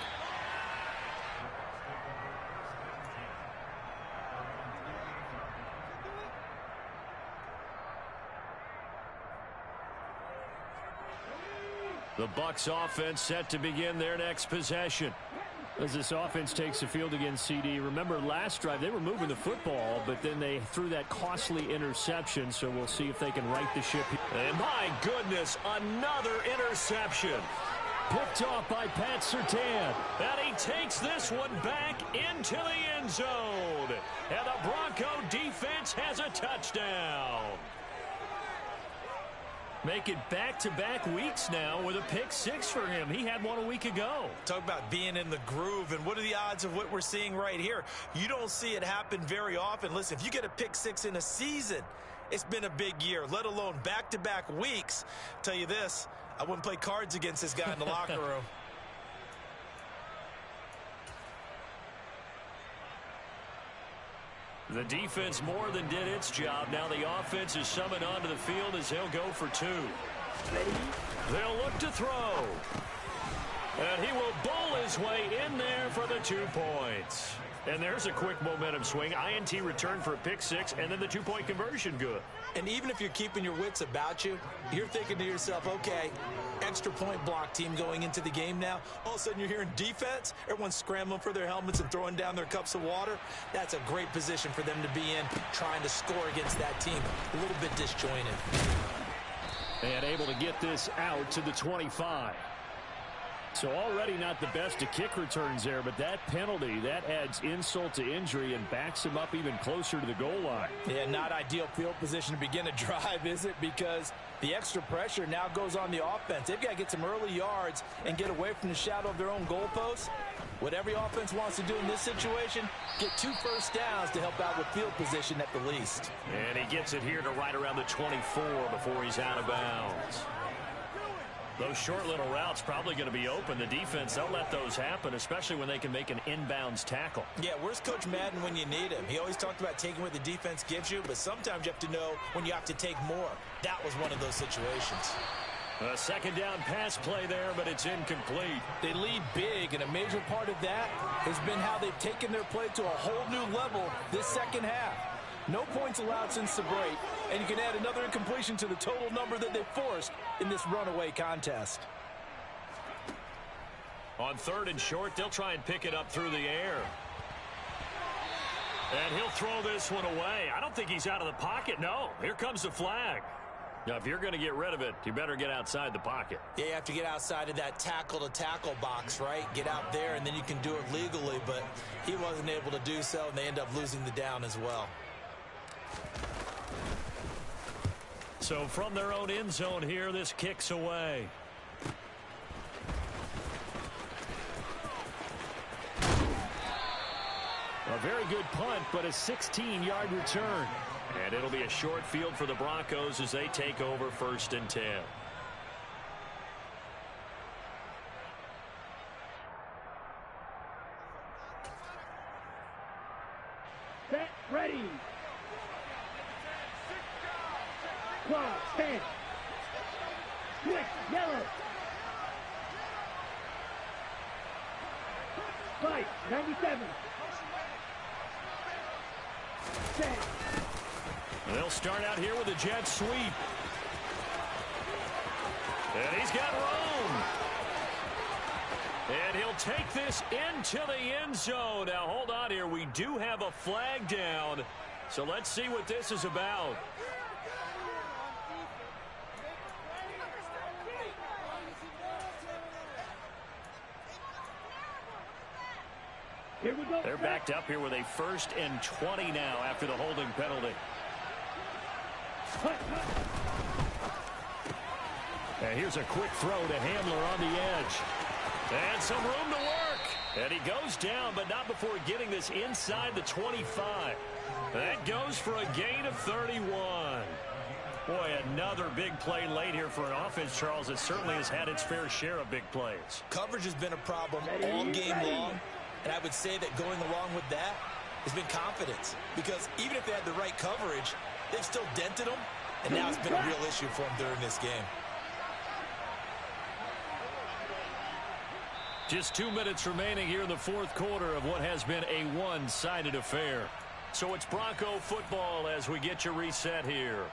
The Bucs offense set to begin their next possession. As this offense takes the field against CD, remember last drive they were moving the football, but then they threw that costly interception, so we'll see if they can right the ship. And my goodness, another interception. Picked off by Pat Surtain. And he takes this one back into the end zone. And the Bronco defense has a touchdown. Make it back-to-back weeks now with a pick six for him. He had one a week ago. Talk about being in the groove, and what are the odds of what we're seeing right here? You don't see it happen very often. Listen, if you get a pick six in a season, it's been a big year, let alone back-to-back weeks. Tell you this, I wouldn't play cards against this guy in the locker room. The defense more than did its job. Now the offense is summoned onto the field as he'll go for two. They'll look to throw. And he will bowl his way in there for the 2 points. And there's a quick momentum swing. INT return for a pick six, and then the 2-point conversion good. And even if you're keeping your wits about you, you're thinking to yourself, okay, extra point block team going into the game now. All of a sudden you're hearing defense. Everyone's scrambling for their helmets and throwing down their cups of water. That's a great position for them to be in, trying to score against that team. A little bit disjointed. And able to get this out to the 25. So already not the best of kick returns there, but that penalty, that adds insult to injury and backs him up even closer to the goal line. Yeah, not ideal field position to begin a drive, is it? Because the extra pressure now goes on the offense. They've got to get some early yards and get away from the shadow of their own goalposts. What every offense wants to do in this situation, get 2 first downs to help out with field position at the least. And he gets it here to right around the 24 before he's out of bounds. Those short little routes probably going to be open. The defense, they'll let those happen, especially when they can make an inbounds tackle. Yeah, where's Coach Madden when you need him? He always talked about taking what the defense gives you, but sometimes you have to know when you have to take more. That was one of those situations. A second down pass play there, but it's incomplete. They lead big, and a major part of that has been how they've taken their play to a whole new level this second half. No points allowed since the break, and you can add another incompletion to the total number that they forced in this runaway contest. On 3rd and short, they'll try and pick it up through the air. And he'll throw this one away. I don't think he's out of the pocket. No, here comes the flag. Now, if you're going to get rid of it, you better get outside the pocket. Yeah, you have to get outside of that tackle-to-tackle box, right? Get out there, and then you can do it legally, but he wasn't able to do so, and they end up losing the down as well. So from their own end zone here, this kicks away. A very good punt, but a 16-yard return. And it'll be a short field for the Broncos as they take over 1st and 10. Set, ready. Clock, 10. Switch, yellow. Fight, 97. Set. They'll start out here with a jet sweep. And he's got room. And he'll take this into the end zone. Now, hold on here. We do have a flag down. So let's see what this is about. Here we go. They're backed up here with a 1st and 20 now after the holding penalty. And here's a quick throw to Hamler on the edge. And some room to work. And he goes down, but not before getting this inside the 25. That goes for a gain of 31. Boy, another big play late here for an offense, Charles, that certainly has had its fair share of big plays. Coverage has been a problem all game long, and I would say that going along with that has been confidence. Because even if they had the right coverage, they've still dented them, and now it's been a real issue for them during this game. Just 2 minutes remaining here in the fourth quarter of what has been a one-sided affair. So it's Bronco football as we get you reset here.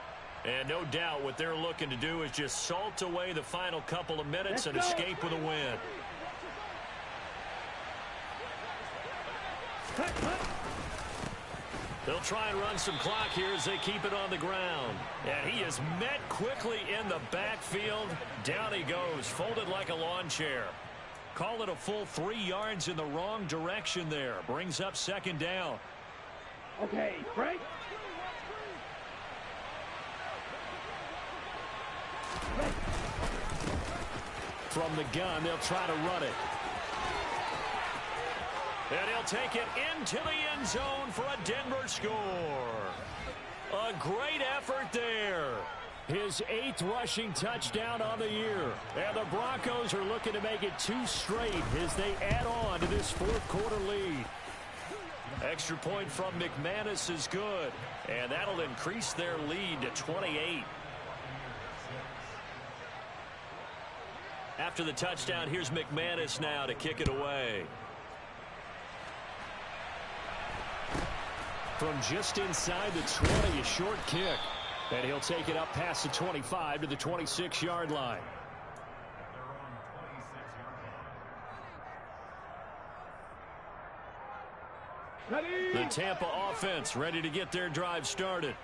And no doubt what they're looking to do is just salt away the final couple of minutes and escape with a win. They'll try and run some clock here as they keep it on the ground. And he is met quickly in the backfield. Down he goes, folded like a lawn chair. Call it a full 3 yards in the wrong direction there. Brings up second down. Okay, Frank. From the gun, they'll try to run it. And he'll take it into the end zone for a Denver score. A great effort there. His 8th rushing touchdown on the year. And the Broncos are looking to make it 2 straight as they add on to this fourth quarter lead. Extra point from McManus is good. And that'll increase their lead to 28. After the touchdown, here's McManus now to kick it away. From just inside the 20, a short kick. And he'll take it up past the 25 to the 26-yard line. The Tampa offense ready to get their drive started.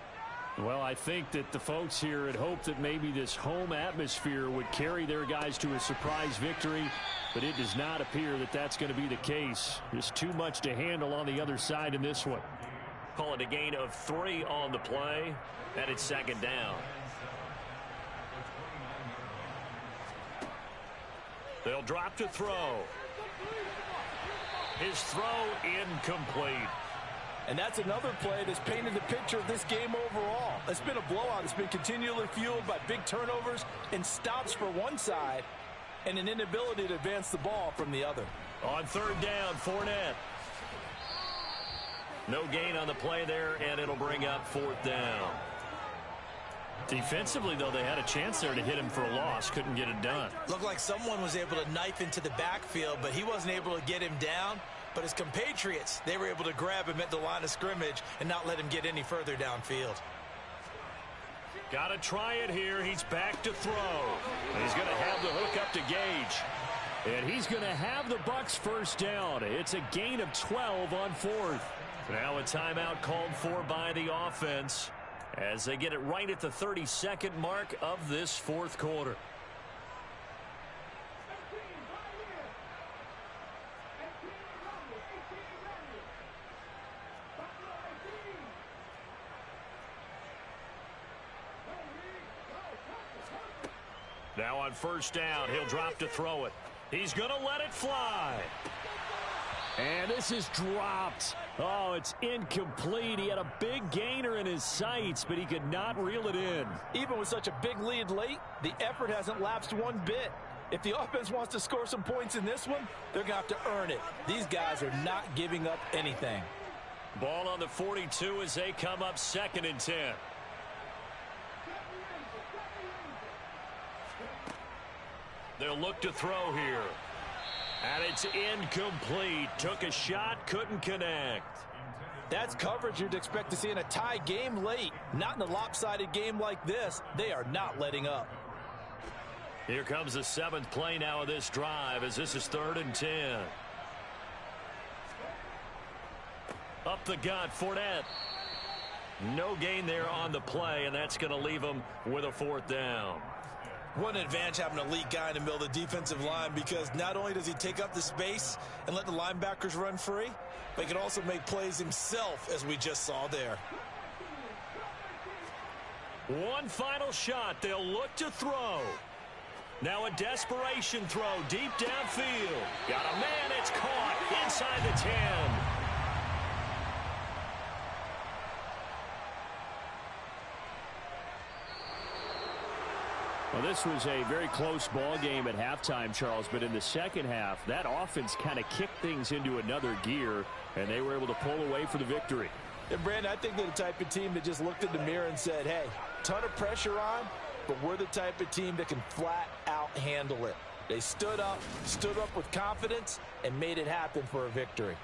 Well, I think that the folks here had hoped that maybe this home atmosphere would carry their guys to a surprise victory, but it does not appear that that's going to be the case. There's too much to handle on the other side in this one. Call it a gain of 3 on the play, and it's second down. They'll drop to throw. His throw incomplete. And that's another play that's painted the picture of this game overall. It's been a blowout. It's been continually fueled by big turnovers and stops for one side and an inability to advance the ball from the other. On third down, Fournette. No gain on the play there, and it'll bring up fourth down. Defensively, though, they had a chance there to hit him for a loss. Couldn't get it done. Looked like someone was able to knife into the backfield, but he wasn't able to get him down. But his compatriots, they were able to grab him at the line of scrimmage and not let him get any further downfield. Got to try it here. He's back to throw. He's going to have the hook up to Gage. And he's going to have the Bucs first down. It's a gain of 12 on fourth. Now a timeout called for by the offense as they get it right at the 32nd mark of this fourth quarter. Now on first down, he'll drop to throw it. He's going to let it fly. And this is dropped. Oh, it's incomplete. He had a big gainer in his sights, but he could not reel it in. Even with such a big lead late, the effort hasn't lapsed one bit. If the offense wants to score some points in this one, they're going to have to earn it. These guys are not giving up anything. Ball on the 42 as they come up 2nd and 10. They'll look to throw here. And it's incomplete. Took a shot, couldn't connect. That's coverage you'd expect to see in a tie game late. Not in a lopsided game like this. They are not letting up. Here comes the 7th play now of this drive as this is 3rd and 10. Up the gut, Fournette. No gain there on the play, and that's going to leave them with a 4th down. What an advantage having an elite guy in the middle of the defensive line, because not only does he take up the space and let the linebackers run free, but he can also make plays himself, as we just saw there. One final shot. They'll look to throw. Now a desperation throw deep downfield. Got a man. It's caught inside the 10. Well, this was a very close ball game at halftime, Charles, but in the second half, that offense kind of kicked things into another gear, and they were able to pull away for the victory. And, Brandon, I think they're the type of team that just looked in the mirror and said, hey, ton of pressure on, but we're the type of team that can flat out handle it. They stood up with confidence, and made it happen for a victory.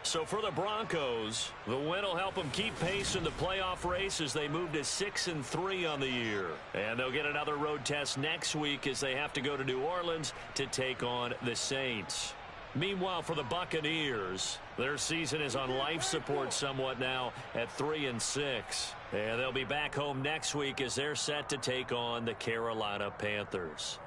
So for the Broncos, the win will help them keep pace in the playoff race as they move to 6-3 on the year. And they'll get another road test next week as they have to go to New Orleans to take on the Saints. Meanwhile, for the Buccaneers, their season is on life support somewhat now at 3-6. And they'll be back home next week as they're set to take on the Carolina Panthers.